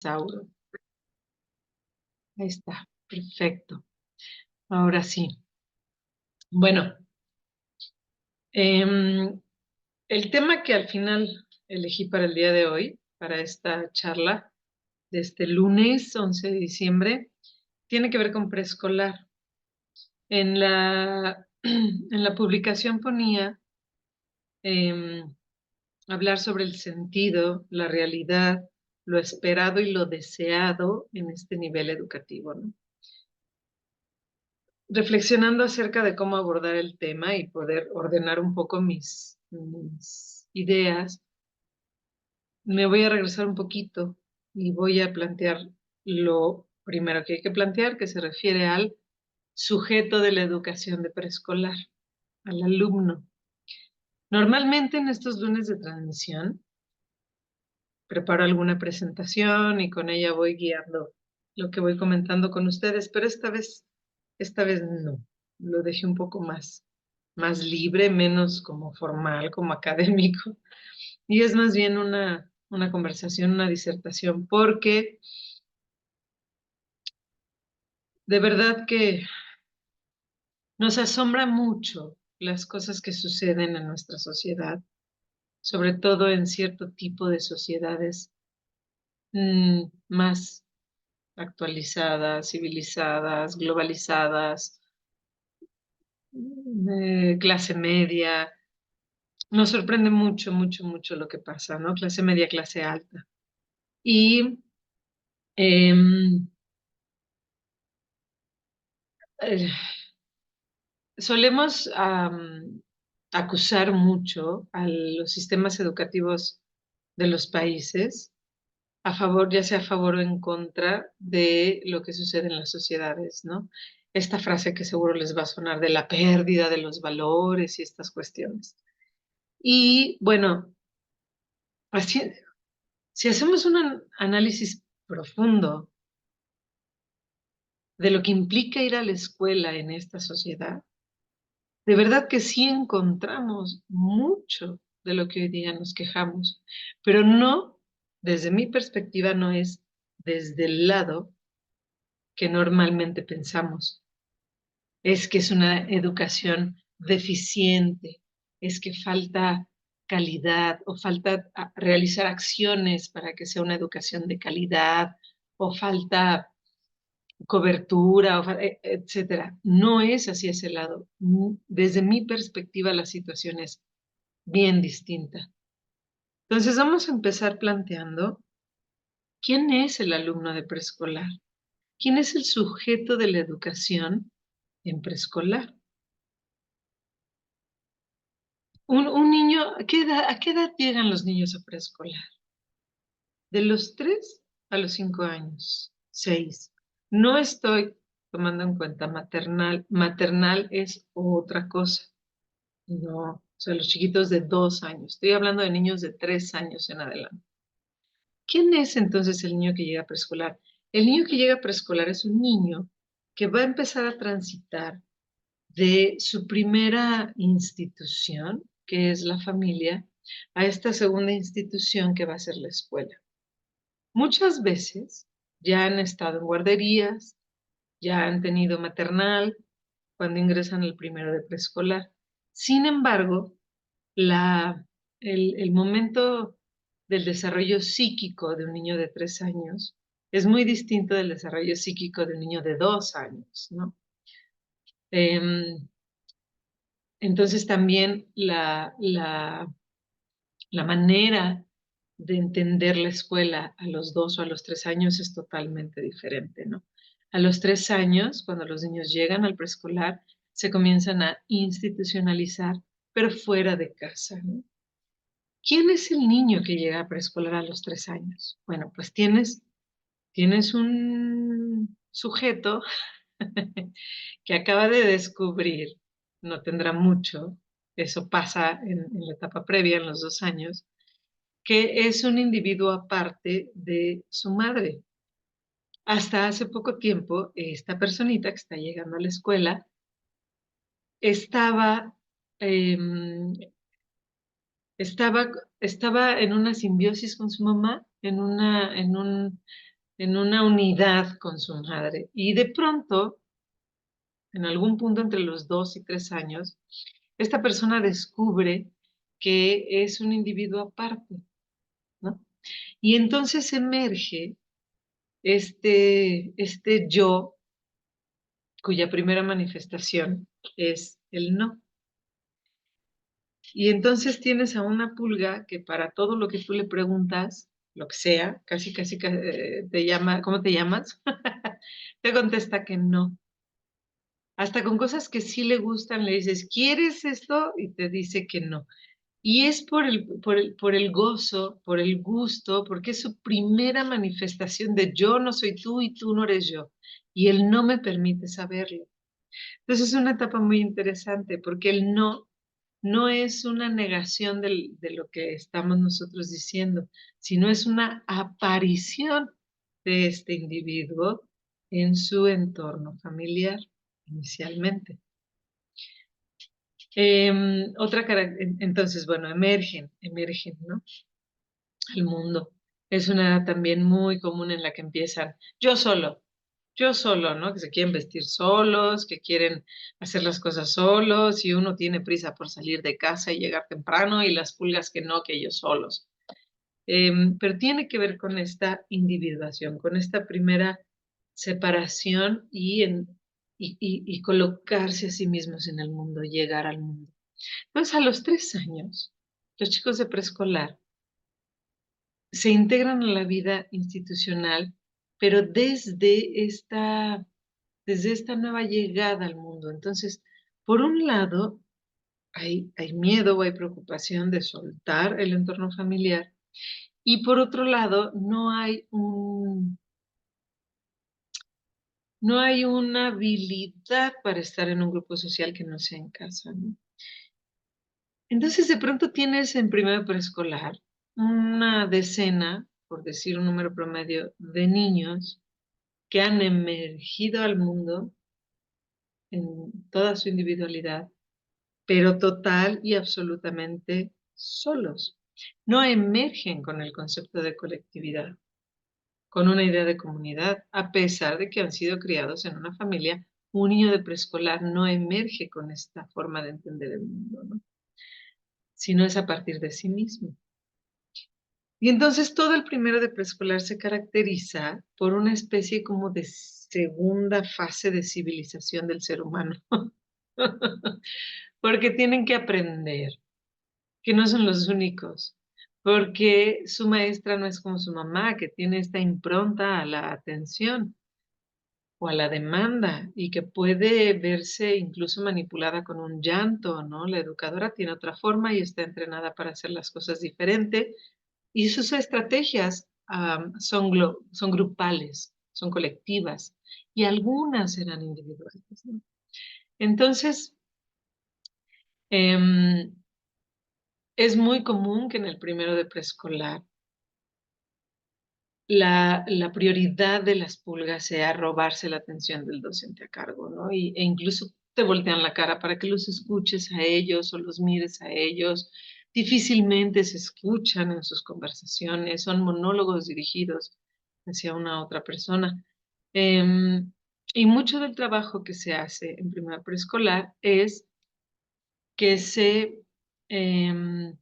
Sauro. Ahí está, perfecto. Ahora sí. Bueno, em, el tema que al final elegí para el día de hoy, para esta charla de este lunes 11 de diciembre, tiene que ver con preescolar. En la publicación ponía em, hablar sobre el sentido, la realidad, lo esperado y lo deseado en este nivel educativo, ¿no? Reflexionando acerca de cómo abordar el tema y poder ordenar un poco mis ideas, me voy a regresar un poquito y voy a plantear lo primero que hay que plantear, que se refiere al sujeto de la educación de preescolar, al alumno. Normalmente en estos lunes de transmisión preparo alguna presentación y con ella voy guiando lo que voy comentando con ustedes, pero esta vez no. Lo dejé un poco más libre, menos como formal, como académico. Y es más bien una conversación, una disertación, porque de verdad que nos asombra mucho las cosas que suceden en nuestra sociedad, sobre todo en cierto tipo de sociedades más actualizadas, civilizadas, globalizadas, clase media. Nos sorprende mucho, mucho, mucho lo que pasa, ¿no? Clase media, clase alta. Y em, eh, solemos acusar mucho a los sistemas educativos de los países a favor, ya sea a favor o en contra de lo que sucede en las sociedades, ¿no? Esta frase que seguro les va a sonar de la pérdida de los valores y estas cuestiones. Y bueno, así, si hacemos un análisis profundo de lo que implica ir a la escuela en esta sociedad, de verdad que sí encontramos mucho de lo que hoy día nos quejamos, pero no, desde mi perspectiva, no es desde el lado que normalmente pensamos. Es que es una educación deficiente, es que falta calidad o falta realizar acciones para que sea una educación de calidad o falta cobertura, etcétera. No es así ese lado. Desde mi perspectiva, la situación es bien distinta. Entonces, vamos a empezar planteando quién es el alumno de preescolar, quién es el sujeto de la educación en preescolar. Un niño, a qué edad llegan los niños a preescolar? De los 3 a los 5 años, 6. No estoy tomando en cuenta maternal. Maternal es otra cosa. No, o sea, los chiquitos de 2 años. Estoy hablando de niños de 3 años en adelante. ¿Quién es entonces el niño que llega a preescolar? El niño que llega a preescolar es un niño que va a empezar a transitar de su primera institución, que es la familia, a esta segunda institución que va a ser la escuela. Muchas veces ya han estado en guarderías, ya han tenido maternal cuando ingresan al primero de preescolar. Sin embargo, el momento del desarrollo psíquico de un niño de 3 años es muy distinto del desarrollo psíquico de un niño de 2 años, ¿no? Em, entonces también la manera de entender la escuela a los 2 o a los 3 años es totalmente diferente, ¿no? A los 3 años, cuando los niños llegan al preescolar, se comienzan a institucionalizar, pero fuera de casa, ¿no? ¿Quién es el niño que llega a preescolar a los 3 años? Bueno, pues tienes un sujeto que acaba de descubrir, no tendrá mucho, eso pasa en la etapa previa, en los 2 años, que es un individuo aparte de su madre. Hasta hace poco tiempo, esta personita que está llegando a la escuela estaba, em, estaba, estaba en una simbiosis con su mamá, en un en una unidad con su madre. Y de pronto, en algún punto entre los 2 y 3 años, esta persona descubre que es un individuo aparte, ¿no? Y entonces emerge este yo, cuya primera manifestación es el no. Y entonces tienes a una pulga que para todo lo que tú le preguntas, lo que sea, casi te llama, ¿cómo te llamas? Te contesta que no. Hasta con cosas que sí le gustan, le dices, ¿quieres esto? Y te dice que no. Y es por el gozo, por el gusto, porque es su primera manifestación de yo no soy tú y tú no eres yo. Y él no me permite saberlo. Entonces es una etapa muy interesante porque el no es una negación de lo que estamos nosotros diciendo, sino es una aparición de este individuo en su entorno familiar inicialmente. Entonces, bueno, emergen, ¿no? Al mundo. Es una edad también muy común en la que empiezan yo solo, ¿no? Que se quieren vestir solos, que quieren hacer las cosas solos, y uno tiene prisa por salir de casa y llegar temprano, y las pulgas que no, que ellos solos. Pero tiene que ver con esta individuación, con esta primera separación y colocarse a sí mismos en el mundo, llegar al mundo. Entonces, a los 3 años, los chicos de preescolar se integran a la vida institucional, pero desde esta nueva llegada al mundo. Entonces, por un lado, hay miedo o hay preocupación de soltar el entorno familiar, y por otro lado, no hay una habilidad para estar en un grupo social que no sea en casa, ¿no? Entonces, de pronto tienes en primero preescolar una decena, por decir un número promedio, de niños que han emergido al mundo en toda su individualidad, pero total y absolutamente solos. No emergen con el concepto de colectividad, con una idea de comunidad, a pesar de que han sido criados en una familia. Un niño de preescolar no emerge con esta forma de entender el mundo, ¿no? Sino es a partir de sí mismo. Y entonces todo el primero de preescolar se caracteriza por una especie como de segunda fase de civilización del ser humano, porque tienen que aprender que no son los únicos, porque su maestra no es como su mamá, que tiene esta impronta a la atención o a la demanda y que puede verse incluso manipulada con un llanto, ¿no? La educadora tiene otra forma y está entrenada para hacer las cosas diferente, y sus estrategias son grupales, son colectivas, y algunas serán individuales, ¿no? Entonces, em, es muy común que en el primero de preescolar la prioridad de las pulgas sea robarse la atención del docente a cargo, ¿no? E incluso te voltean la cara para que los escuches a ellos o los mires a ellos. Difícilmente se escuchan en sus conversaciones, son monólogos dirigidos hacia una otra persona. Em, y mucho del trabajo que se hace en primera preescolar es que em,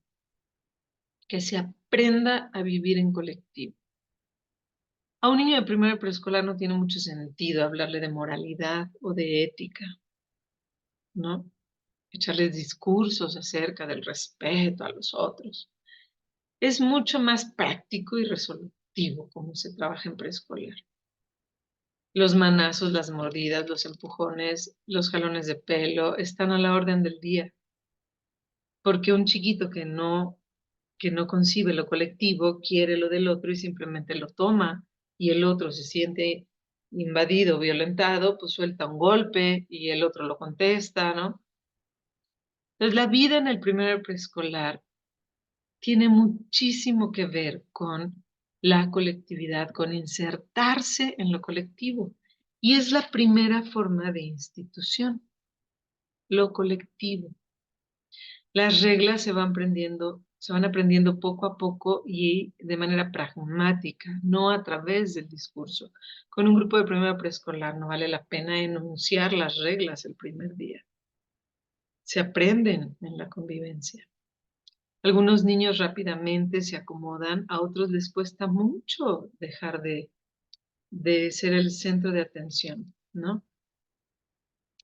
que se aprenda a vivir en colectivo. A un niño de primero preescolar no tiene mucho sentido hablarle de moralidad o de ética, ¿no? Echarles discursos acerca del respeto a los otros. Es mucho más práctico y resolutivo como se trabaja en preescolar. Los manazos, las mordidas, los empujones, los jalones de pelo están a la orden del día, porque un chiquito que no concibe lo colectivo quiere lo del otro y simplemente lo toma, y el otro se siente invadido, violentado, pues suelta un golpe y el otro lo contesta, ¿no? Entonces la vida en el primer preescolar tiene muchísimo que ver con la colectividad, con insertarse en lo colectivo. Y es la primera forma de institución, lo colectivo. Las reglas se van aprendiendo Se van aprendiendo poco a poco y de manera pragmática, no a través del discurso. Con un grupo de primero preescolar no vale la pena enunciar las reglas el primer día. Se aprenden en la convivencia. Algunos niños rápidamente se acomodan, a otros les cuesta mucho dejar de ser el centro de atención, ¿no?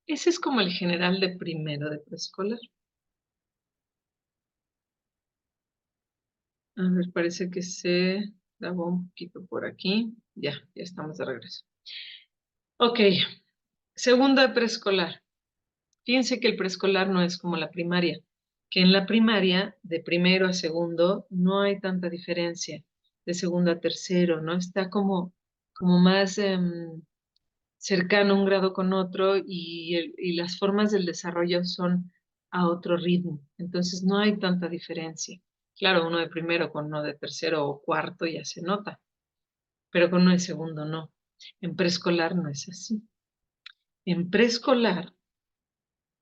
Ese es como el general de primero de preescolar. A ver, parece que se trabó un poquito por aquí. Ya estamos de regreso. Ok, segundo de preescolar. Fíjense que el preescolar no es como la primaria, que en la primaria, de primero a segundo, no hay tanta diferencia, de segundo a tercero, ¿no? Está como más cercano un grado con otro y las formas del desarrollo son a otro ritmo. Entonces no hay tanta diferencia. Claro, uno de primero con uno de tercero o cuarto ya se nota, pero con uno de segundo no. En preescolar no es así. En preescolar,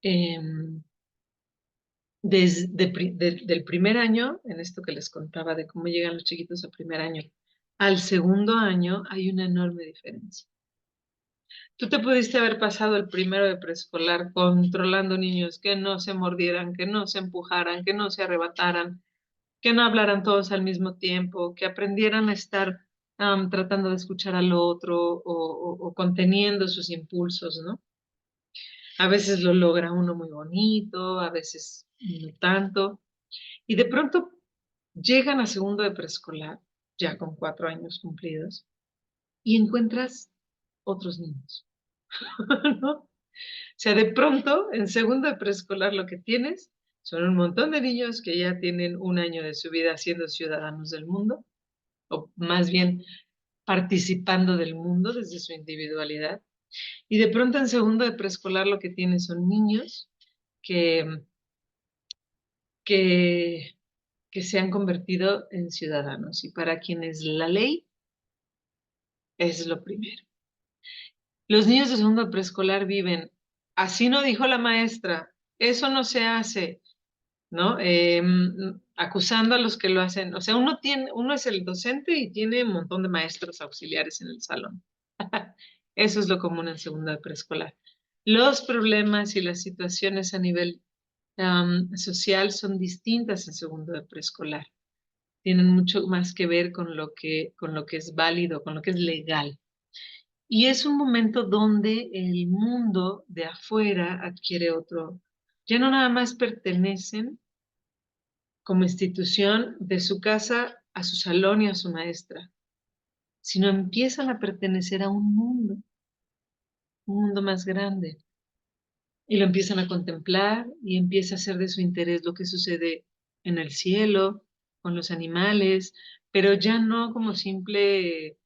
em, del primer año, en esto que les contaba de cómo llegan los chiquitos al primer año, al segundo año hay una enorme diferencia. Tú te pudiste haber pasado el primero de preescolar controlando niños que no se mordieran, que no se empujaran, que no se arrebataran, que no hablaran todos al mismo tiempo, que aprendieran a estar tratando de escuchar al otro o conteniendo sus impulsos, ¿no? A veces lo logra uno muy bonito, a veces no tanto. Y de pronto llegan a segundo de preescolar, ya con 4 años cumplidos, y encuentras otros niños, ¿no? O sea, de pronto, en segundo de preescolar lo que tienes son un montón de niños que ya tienen un año de su vida siendo ciudadanos del mundo, o más bien participando del mundo desde su individualidad. Y de pronto en segundo de preescolar lo que tienes son niños que, que, que se han convertido en ciudadanos y para quienes la ley es lo primero. Los niños de segundo de preescolar viven, así no dijo la maestra, eso no se hace, ¿no? Acusando a los que lo hacen. O sea, uno es el docente y tiene un montón de maestros auxiliares en el salón. Eso es lo común en segundo de preescolar. Los problemas y las situaciones a nivel social son distintas en segundo de preescolar. Tienen mucho más que ver con lo que es válido, con lo que es legal. Y es un momento donde el mundo de afuera adquiere otro. Ya no nada más pertenecen como institución de su casa a su salón y a su maestra, sino empiezan a pertenecer a un mundo más grande. Y lo empiezan a contemplar y empieza a ser de su interés lo que sucede en el cielo, con los animales, pero ya no como simple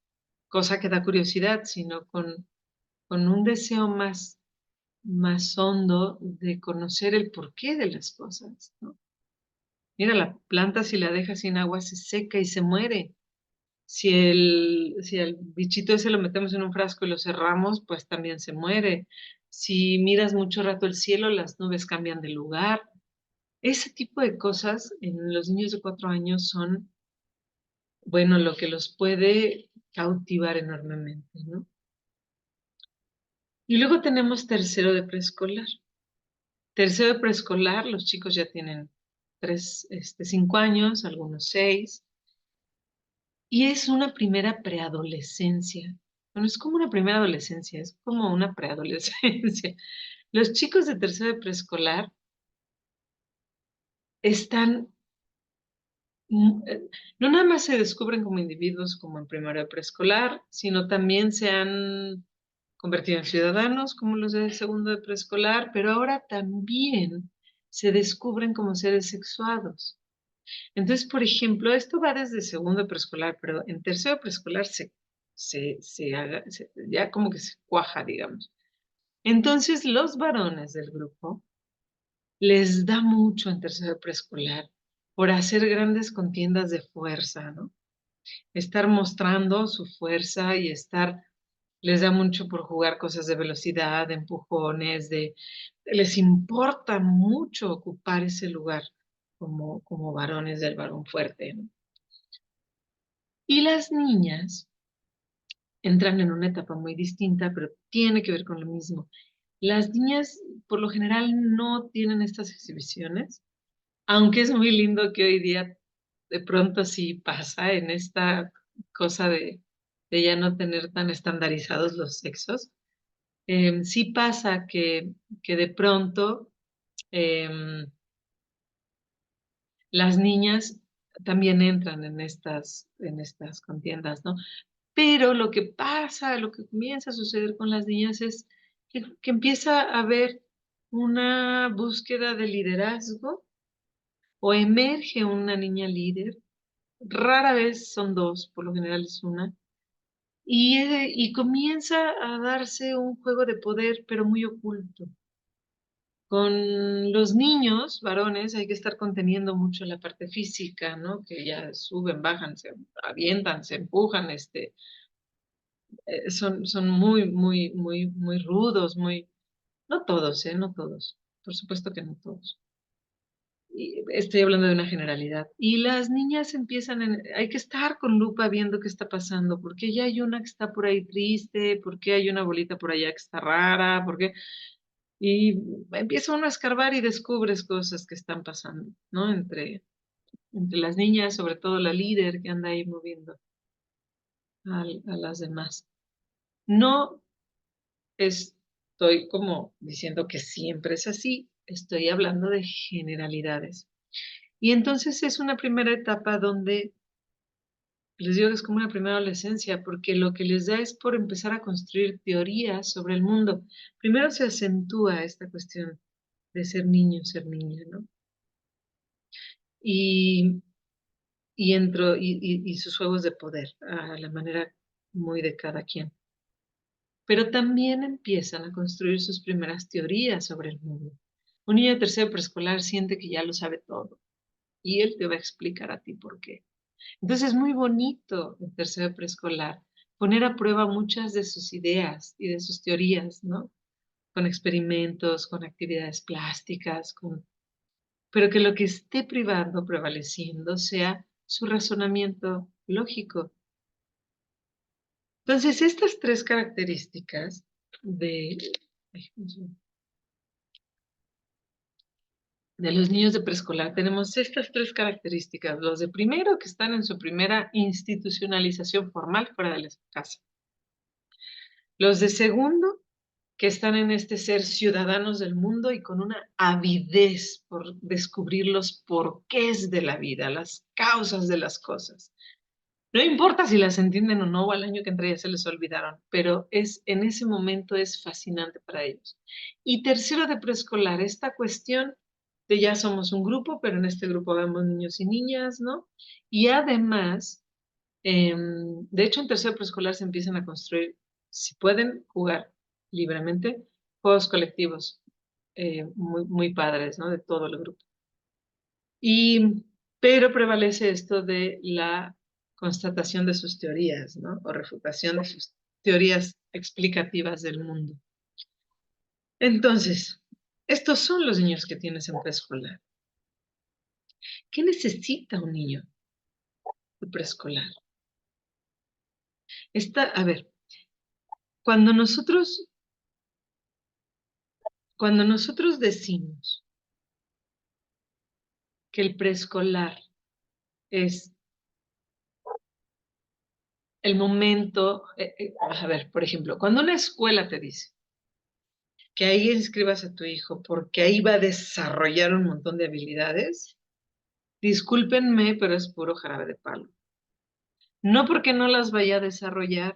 cosa que da curiosidad, sino con un deseo más hondo de conocer el porqué de las cosas, ¿no? Mira, la planta si la dejas sin agua se seca y se muere. Si el bichito ese lo metemos en un frasco y lo cerramos, pues también se muere. Si miras mucho rato el cielo, las nubes cambian de lugar. Ese tipo de cosas en los niños de 4 años son, bueno, lo que los puede cautivar enormemente, ¿no? Y luego tenemos tercero de preescolar. Tercero de preescolar, los chicos ya tienen 5 años, algunos 6, y es una primera preadolescencia. Bueno, es como una primera adolescencia, es como una preadolescencia. Los chicos de tercero de preescolar están, no nada más se descubren como individuos como en primero de preescolar, sino también se han convertido en ciudadanos como los de segundo de preescolar, pero ahora también se descubren como seres sexuados. Entonces, por ejemplo, esto va desde segundo de preescolar, pero en tercero de preescolar ya como que se cuaja, digamos. Entonces, los varones del grupo les da mucho en tercero de preescolar por hacer grandes contiendas de fuerza, ¿no? Estar mostrando su fuerza y les da mucho por jugar cosas de velocidad, de empujones, les importa mucho ocupar ese lugar como varones del varón fuerte, ¿no? Y las niñas entran en una etapa muy distinta, pero tiene que ver con lo mismo. Las niñas, por lo general, no tienen estas exhibiciones, aunque es muy lindo que hoy día de pronto sí pasa en esta cosa de ya no tener tan estandarizados los sexos. Sí pasa que de pronto em, las niñas también entran en estas contiendas, ¿no? Pero lo que pasa, lo que comienza a suceder con las niñas es que empieza a haber una búsqueda de liderazgo o emerge una niña líder. Rara vez son dos, por lo general es una. Y comienza a darse un juego de poder, pero muy oculto. Con los niños, varones, hay que estar conteniendo mucho la parte física, ¿no? Que ya suben, bajan, se avientan, se empujan, son muy rudos, no todos, no todos, por supuesto que no todos. Y estoy hablando de una generalidad. Y las niñas hay que estar con lupa viendo qué está pasando, porque ya hay una que está por ahí triste, porque hay una bolita por allá que está rara, porque y empieza uno a escarbar y descubres cosas que están pasando, ¿no? Entre las niñas, sobre todo la líder que anda ahí moviendo a las demás. No estoy como diciendo que siempre es así, estoy hablando de generalidades. Y entonces es una primera etapa donde les digo que es como una primera adolescencia, porque lo que les da es por empezar a construir teorías sobre el mundo. Primero se acentúa esta cuestión de ser niño, ser niña, ¿no? Y, y sus juegos de poder, a la manera muy de cada quien. Pero también empiezan a construir sus primeras teorías sobre el mundo. Un niño de tercero preescolar siente que ya lo sabe todo y él te va a explicar a ti por qué. Entonces es muy bonito en tercero preescolar poner a prueba muchas de sus ideas y de sus teorías, ¿no? Con experimentos, con actividades plásticas, pero que lo que esté privando, prevaleciendo, sea su razonamiento lógico. Entonces, estas tres características de, ay, de los niños de preescolar, tenemos estas tres características. Los de primero, que están en su primera institucionalización formal fuera de la casa. Los de segundo, que están en este ser ciudadanos del mundo y con una avidez por descubrir los porqués de la vida, las causas de las cosas. No importa si las entienden o no, o al año que entra ya se les olvidaron, pero en ese momento es fascinante para ellos. Y tercero de preescolar, esta cuestión de ya somos un grupo, pero en este grupo vemos niños y niñas, ¿no? Y además, de hecho, en tercero de preescolar se empiezan a construir, si pueden jugar libremente, juegos colectivos muy padres, ¿no? De todo el grupo. Pero prevalece esto de la constatación de sus teorías, ¿no? O refutación de sus teorías explicativas del mundo. Entonces, estos son los niños que tienes en preescolar. ¿Qué necesita un niño de preescolar? A ver, cuando cuando nosotros decimos que el preescolar es el momento, a ver, por ejemplo, cuando una escuela te dice que ahí inscribas a tu hijo porque ahí va a desarrollar un montón de habilidades, discúlpenme, pero es puro jarabe de palo. No porque no las vaya a desarrollar,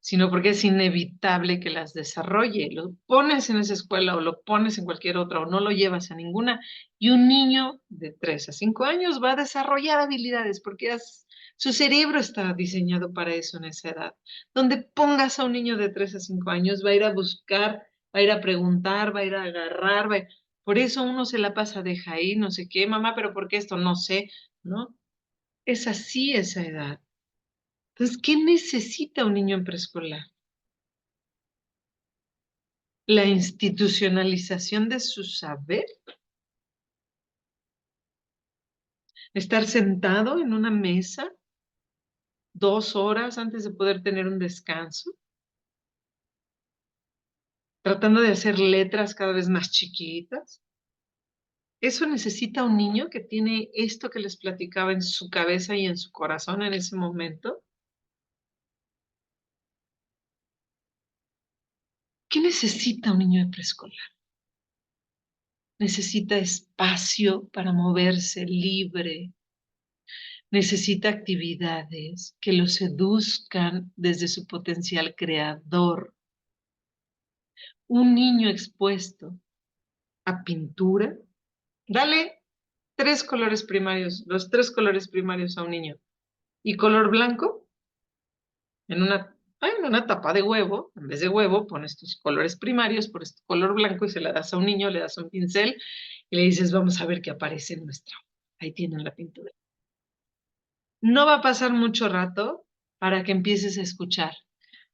sino porque es inevitable que las desarrolle. Lo pones en esa escuela o lo pones en cualquier otra o no lo llevas a ninguna. Y un niño de 3 a 5 años va a desarrollar habilidades porque su cerebro está diseñado para eso en esa edad. Donde pongas a un niño de 3 a 5 años, va a ir a buscar, va a ir a preguntar, va a ir a agarrar. Por eso uno se la pasa, deja ahí, no sé qué, mamá, pero ¿por qué esto? No sé, ¿no? Es así esa edad. Entonces, ¿qué necesita un niño en preescolar? La institucionalización de su saber. Estar sentado en una mesa 2 horas antes de poder tener un descanso, tratando de hacer letras cada vez más chiquitas. Eso necesita un niño que tiene esto que les platicaba en su cabeza y en su corazón en ese momento. ¿Qué necesita un niño de preescolar? Necesita espacio para moverse libre. Necesita actividades que lo seduzcan desde su potencial creador. Un niño expuesto a pintura, dale 3 colores primarios, los 3 colores primarios a un niño. Y color blanco, en una tapa de huevo, en vez de huevo, pones tus colores primarios, pones tu color blanco y se la das a un niño, le das un pincel y le dices, vamos a ver qué aparece en nuestra obra. Ahí tienen la pintura. No va a pasar mucho rato para que empieces a escuchar.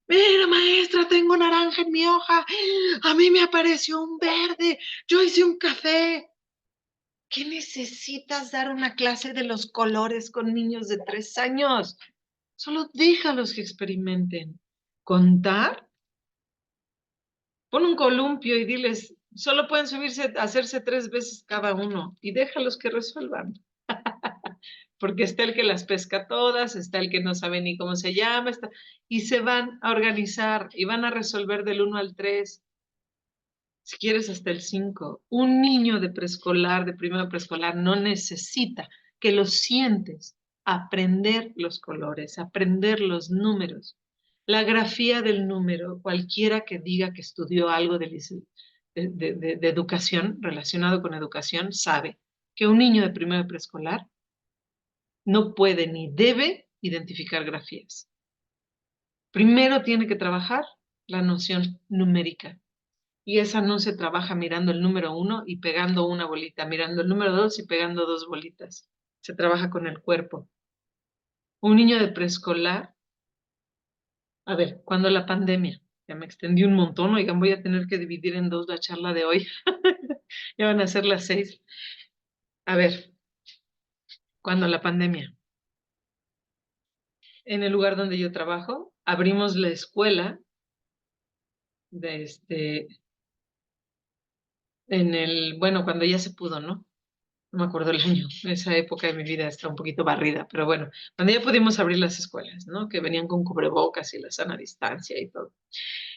Mira, maestra, tengo naranja en mi hoja. A mí me apareció un verde. Yo hice un café. ¿Qué necesitas dar una clase de los colores con niños de 3 años? Solo déjalos que experimenten. Contar, pon un columpio y diles, solo pueden subirse, hacerse 3 veces cada uno y déjalos que resuelvan. Porque está el que las pesca todas, está el que no sabe ni cómo se llama, y se van a organizar y van a resolver del 1 al 3, si quieres hasta el 5. Un niño de preescolar, de primero preescolar, no necesita que lo sientes, aprender los colores, aprender los números. La grafía del número, cualquiera que diga que estudió algo de educación, relacionado con educación, sabe que un niño de primero preescolar no puede ni debe identificar grafías. Primero tiene que trabajar la noción numérica. Y esa no se trabaja mirando el número 1 y pegando una bolita, mirando el número 2 y pegando 2 bolitas. Se trabaja con el cuerpo. Un niño de preescolar, a ver, cuando la pandemia, ya me extendí un montón, oigan, voy a tener que dividir en dos la charla de hoy. Ya van a ser las 6. A ver, cuando la pandemia, en el lugar donde yo trabajo, abrimos la escuela de bueno, cuando ya se pudo, ¿no? No me acuerdo el año, esa época de mi vida está un poquito barrida, pero bueno, cuando ya pudimos abrir las escuelas, ¿no? Que venían con cubrebocas y la sana distancia y todo.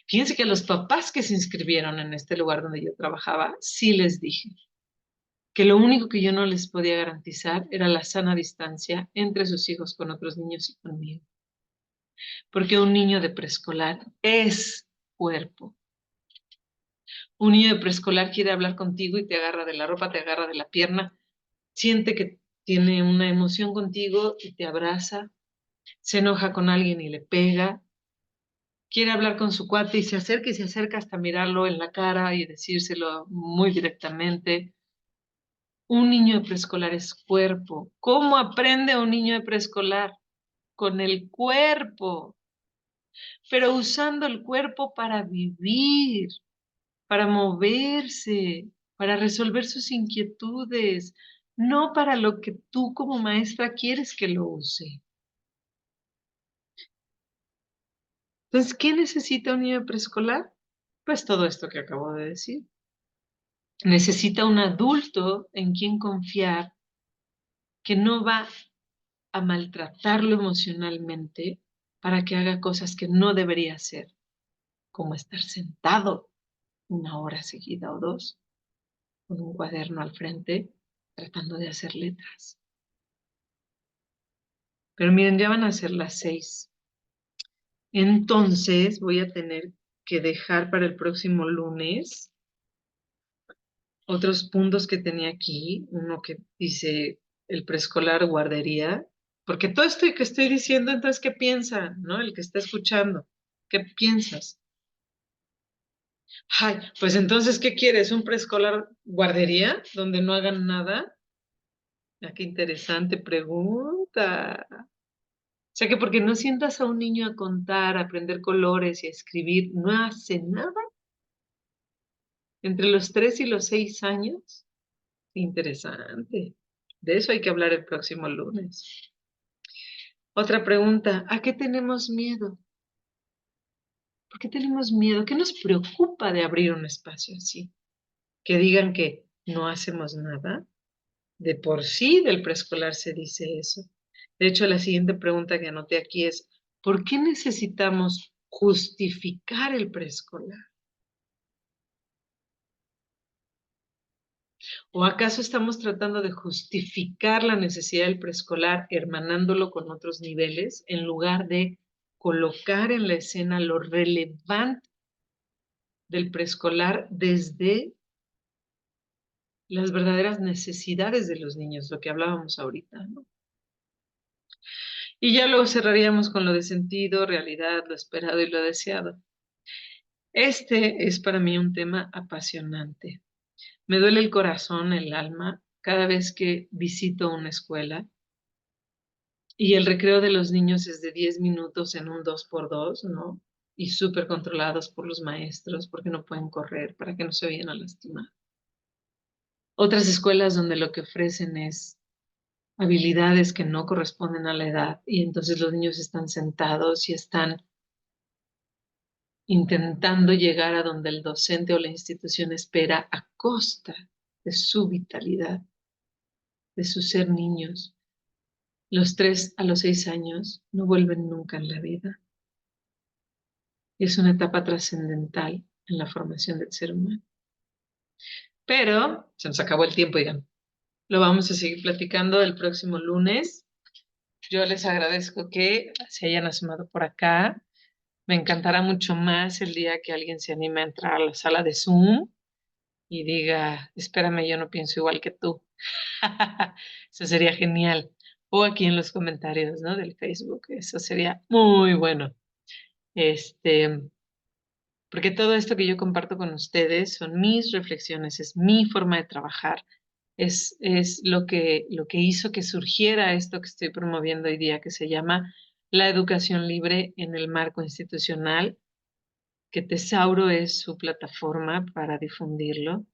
Fíjense que a los papás que se inscribieron en este lugar donde yo trabajaba, sí les dije que lo único que yo no les podía garantizar era la sana distancia entre sus hijos con otros niños y conmigo. Porque un niño de preescolar es cuerpo. Un niño de preescolar quiere hablar contigo y te agarra de la ropa, te agarra de la pierna, siente que tiene una emoción contigo y te abraza, se enoja con alguien y le pega, quiere hablar con su cuate y se acerca hasta mirarlo en la cara y decírselo muy directamente. Un niño de preescolar es cuerpo. ¿Cómo aprende un niño de preescolar? Con el cuerpo, pero usando el cuerpo para vivir, para moverse, para resolver sus inquietudes, no para lo que tú como maestra quieres que lo use. Entonces, ¿qué necesita un niño de preescolar? Pues todo esto que acabo de decir. Necesita un adulto en quien confiar, que no va a maltratarlo emocionalmente para que haga cosas que no debería hacer, como estar sentado 1 hora seguida o 2, con un cuaderno al frente, tratando de hacer letras. Pero miren, ya van a ser las 6. Entonces voy a tener que dejar para el próximo lunes otros puntos que tenía aquí, uno que dice el preescolar guardería, porque todo esto que estoy diciendo, entonces, ¿qué piensa, no? El que está escuchando, ¿qué piensas? Ay, pues entonces, ¿qué quieres? ¿Un preescolar guardería donde no hagan nada? Ah, qué interesante pregunta. O sea que porque no sientas a un niño a contar, a aprender colores y a escribir, no hace nada entre los 3 y los 6 años. Interesante. De eso hay que hablar el próximo lunes. Otra pregunta, ¿a qué tenemos miedo? ¿Por qué tenemos miedo? ¿Qué nos preocupa de abrir un espacio así? Que digan que no hacemos nada. De por sí del preescolar se dice eso. De hecho, la siguiente pregunta que anoté aquí es, ¿por qué necesitamos justificar el preescolar? ¿O acaso estamos tratando de justificar la necesidad del preescolar hermanándolo con otros niveles en lugar de colocar en la escena lo relevante del preescolar desde las verdaderas necesidades de los niños, lo que hablábamos ahorita, ¿no? Y ya luego cerraríamos con lo de sentido, realidad, lo esperado y lo deseado. Este es para mí un tema apasionante. Me duele el corazón, el alma, cada vez que visito una escuela y el recreo de los niños es de 10 minutos en un 2x2, ¿no? Y súper controlados por los maestros porque no pueden correr para que no se vayan a lastimar. Otras escuelas donde lo que ofrecen es habilidades que no corresponden a la edad y entonces los niños están sentados y están intentando llegar a donde el docente o la institución espera a costa de su vitalidad, de su ser niños. Los 3 a los 6 años no vuelven nunca en la vida. Y es una etapa trascendental en la formación del ser humano. Pero se nos acabó el tiempo, digan. Lo vamos a seguir platicando el próximo lunes. Yo les agradezco que se hayan asomado por acá. Me encantará mucho más el día que alguien se anime a entrar a la sala de Zoom y diga, espérame, yo no pienso igual que tú. Eso sería genial. O aquí en los comentarios, ¿no? Del Facebook. Eso sería muy bueno. Este, porque todo esto que yo comparto con ustedes son mis reflexiones, es mi forma de trabajar, es lo que hizo que surgiera esto que estoy promoviendo hoy día, que se llama la educación libre en el marco institucional, que Tesauro es su plataforma para difundirlo,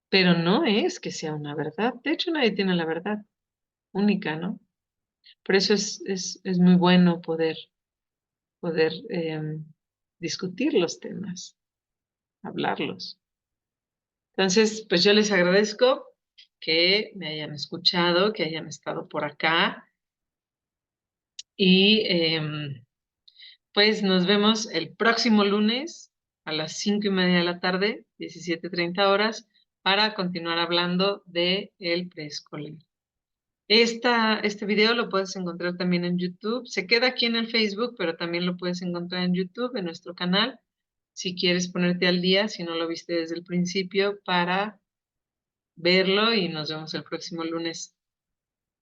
pero no es que sea una verdad. De hecho, nadie tiene la verdad única, ¿no? Por eso es muy bueno poder discutir los temas, hablarlos. Entonces, pues yo les agradezco que me hayan escuchado, que hayan estado por acá y pues nos vemos el próximo lunes a las 5:30 de la tarde, 17:30 horas, para continuar hablando de el preescolar. Este video lo puedes encontrar también en YouTube. Se queda aquí en el Facebook, pero también lo puedes encontrar en YouTube, en nuestro canal, si quieres ponerte al día, si no lo viste desde el principio, para verlo y nos vemos el próximo lunes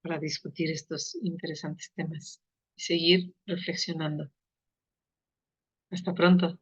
para discutir estos interesantes temas y seguir reflexionando. Hasta pronto.